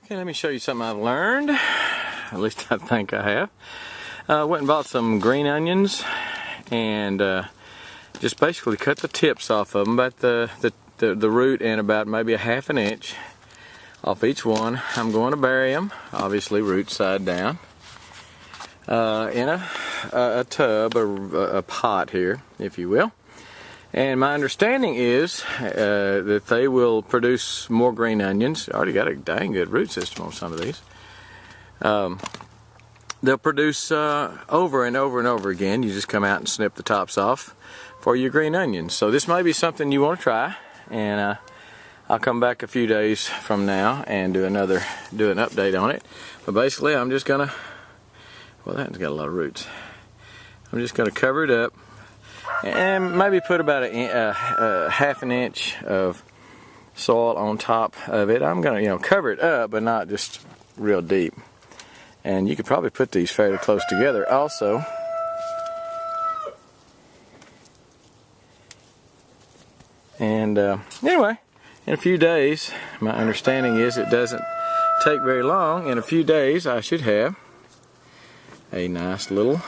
Okay, let me show you something I've learned. At least I think I have. Went and bought some green onions and just basically cut the tips off of them, about the root, and about maybe a ½ an inch off each one. I'm going to bury them, obviously root side down, in a tub or a pot here, if you will. And my understanding is that they will produce more green onions. Already got a dang good root system on some of these. They'll produce over and over and over again. You just come out and snip the tops off for your green onions. So this may be something you want to try, and I'll come back a few days from now and do an update on it. But basically, I'm just gonna, well, that's got a lot of roots. I'm just gonna cover it up and maybe put about a ½ an inch of soil on top of it. I'm gonna, cover it up, but not just real deep. And you could probably put these fairly close together also. And anyway, in a few days, my understanding is it doesn't take very long. In a few days, I should have a nice little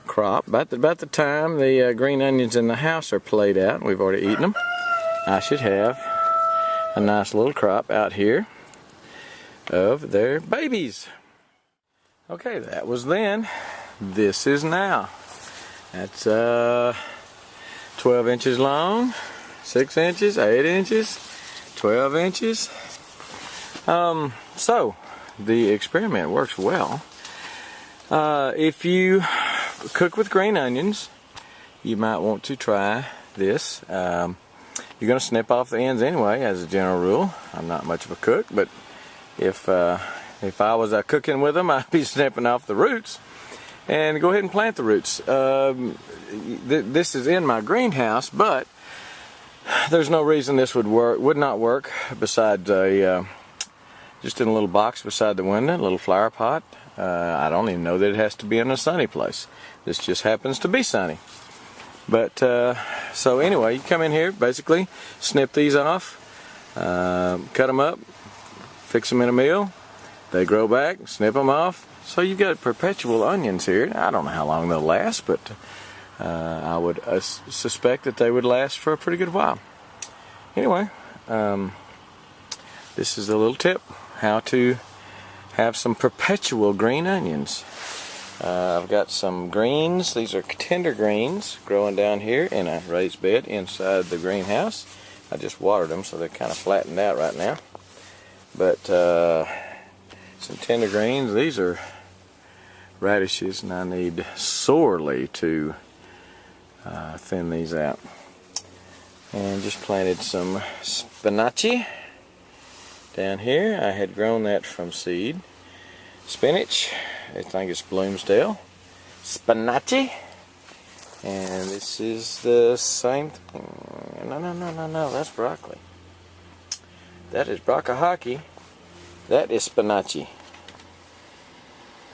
crop. About the time the green onions in the house are played out, and we've already eaten them, I should have a nice little crop out here of their babies. Okay, that was then. This is now. That's 12 inches long, 6 inches, 8 inches, 12 inches. So the experiment works well. If you cook with green onions, you might want to try this. You're going to snip off the ends anyway, as a general rule. I'm not much of a cook, but if I was cooking with them, I'd be snipping off the roots. And go ahead and plant the roots. This is in my greenhouse, but there's no reason this would not work besides just in a little box beside the window, a little flower pot. I don't even know that it has to be in a sunny place. This just happens to be sunny. But so anyway, you come in here, basically snip these off, cut them up, fix them in a meal. They grow back, snip them off. So you've got perpetual onions here. I don't know how long they'll last, but I would suspect that they would last for a pretty good while. Anyway, this is a little tip how to have some perpetual green onions. I've got some greens. These are tender greens growing down here in a raised bed inside the greenhouse. I just watered them, so they're kind of flattened out right now. But some tender greens. These are radishes, and I need sorely to thin these out. And just planted some spinaci down here. I had grown that from seed. Spinach, I think it's Bloomsdale. Spinaci, and this is the same thing. No, that's broccoli. That is braccahaki. That is spinaci.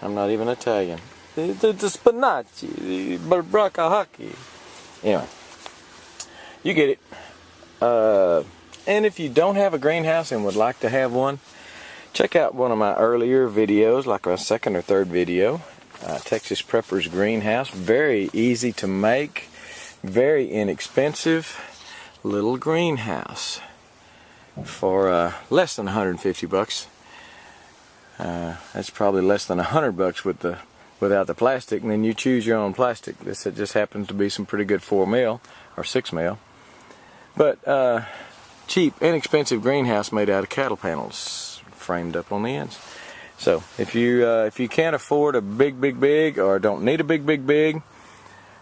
I'm not even Italian. The spinaci, the braccahaki. Anyway, you get it. And if you don't have a greenhouse and would like to have one, check out one of my earlier videos, like my second or third video, Texas Prepper's Greenhouse. Very easy to make, very inexpensive little greenhouse for less than 150 bucks. That's probably less than 100 bucks without the plastic, and then you choose your own plastic. This just happens to be some pretty good 4 mil or 6 mil, but cheap, inexpensive greenhouse made out of cattle panels framed up on the ends. So if you can't afford a big or don't need a big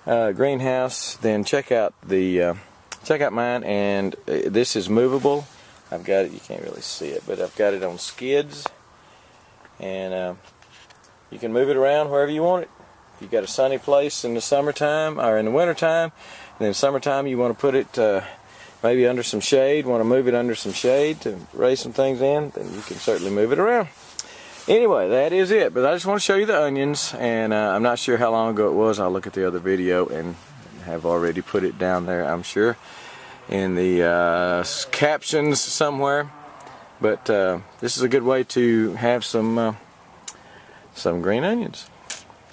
greenhouse, then check out mine. And this is movable. I've got it. You can't really see it, but I've got it on skids, and you can move it around wherever you want it. If you've got a sunny place in the summertime or in the wintertime, and then summertime you want to put it maybe under some shade, want to move it under some shade to raise some things in, then you can certainly move it around. Anyway, that is it. But I just want to show you the onions, and I'm not sure how long ago it was. I'll look at the other video and have already put it down there, I'm sure, in the captions somewhere. But this is a good way to have some green onions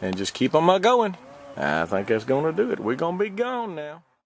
and just keep them going. I think that's going to do it. We're going to be gone now.